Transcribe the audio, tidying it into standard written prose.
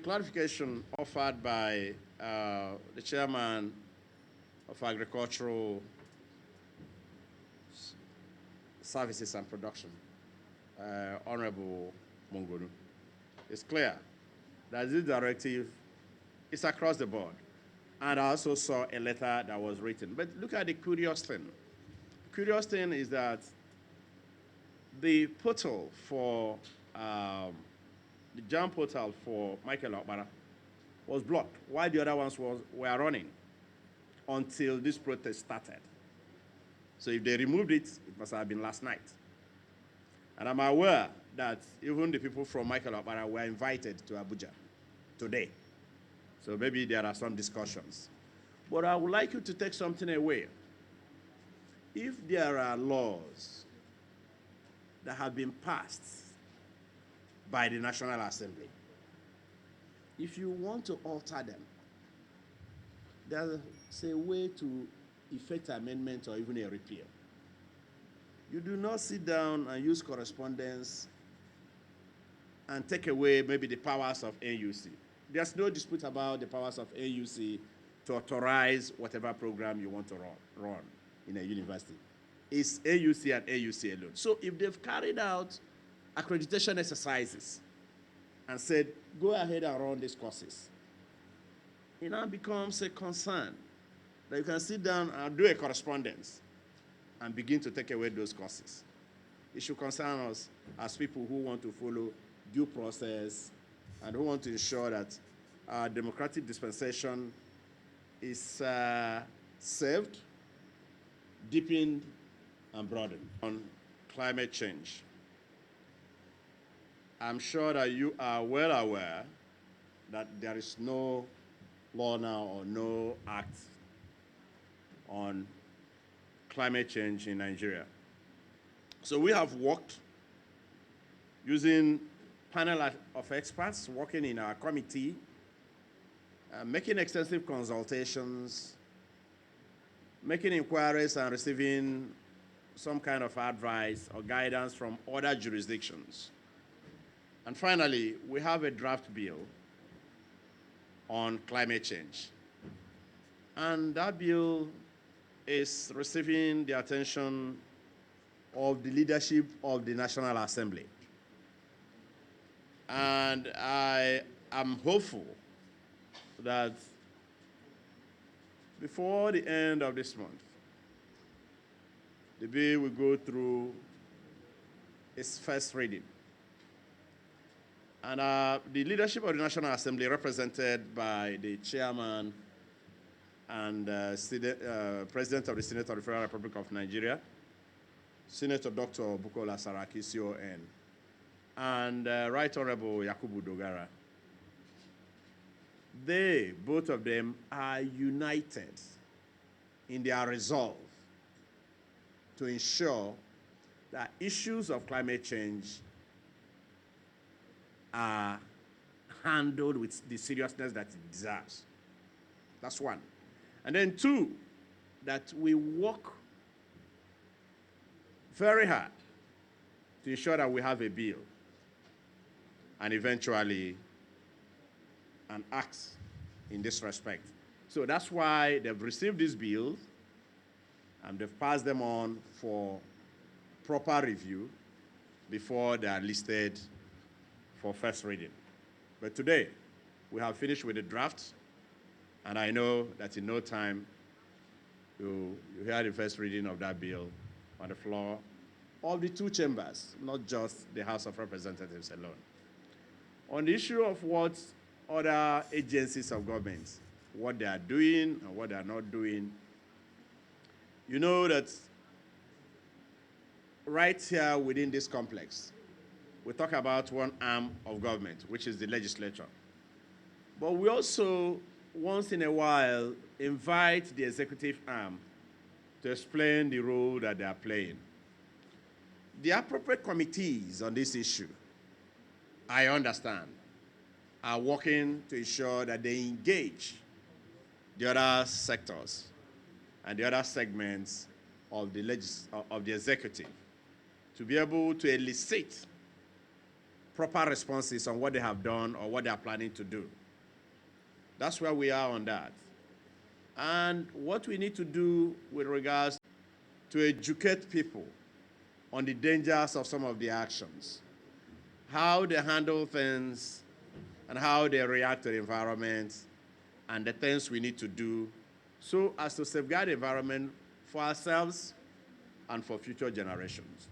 clarification offered by the chairman of Agricultural Services and Production, Honorable Mongonu, is clear that this directive is across the board. And I also saw a letter that was written. But look at the curious thing. The curious thing is that the portal for, the jam portal for Michael Okpara was blocked, while the other ones were running until this protest started. So if they removed it, it must have been last night. And I'm aware that even the people from Michael Okpara were invited to Abuja today. So maybe there are some discussions. But I would like you to take something away. If there are laws that have been passed by the National Assembly, if you want to alter them, there's a way to effect amendment or even a repeal. You do not sit down and use correspondence and take away maybe the powers of AUC. There's no dispute about the powers of AUC to authorize whatever program you want to run in a university. It's AUC and AUC alone. So if they've carried out accreditation exercises and said, go ahead and run these courses, it now becomes a concern that you can sit down and do a correspondence and begin to take away those courses. It should concern us as people who want to follow due process and who want to ensure that our democratic dispensation is saved, deepened, and broadened. On climate change, I'm sure that you are well aware that there is no law now or no act on climate change in Nigeria. So we have worked using panel of experts working in our committee, making extensive consultations, making inquiries and receiving some kind of advice or guidance from other jurisdictions. And finally, we have a draft bill on climate change. And that bill is receiving the attention of the leadership of the National Assembly. And I am hopeful that before the end of this month, the bill will go through its first reading. And the leadership of the National Assembly, represented by the chairman and President of the Senate of the Federal Republic of Nigeria, Senator Dr. Bukola Saraki, CON, and Right Honorable Yakubu Dogara. They, both of them, are united in their resolve to ensure that issues of climate change are handled with the seriousness that it deserves. That's one. And then two, that we work very hard to ensure that we have a bill and eventually an act in this respect. So that's why they've received these bills and they've passed them on for proper review before they are listed for first reading. But today, we have finished with the draft, and I know that in no time, you hear the first reading of that bill on the floor of the two chambers, not just the House of Representatives alone. On the issue of what other agencies of government, what they are doing and what they are not doing, you know that right here within this complex, we talk about one arm of government, which is the legislature. But we also, once in a while, invite the executive arm to explain the role that they are playing. The appropriate committees on this issue, I understand, are working to ensure that they engage the other sectors and the other segments of the executive to be able to elicit proper responses on what they have done or what they are planning to do. That's where we are on that. And what we need to do with regards to educate people on the dangers of some of the actions, how they handle things, and how they react to the environment, and the things we need to do so as to safeguard the environment for ourselves and for future generations.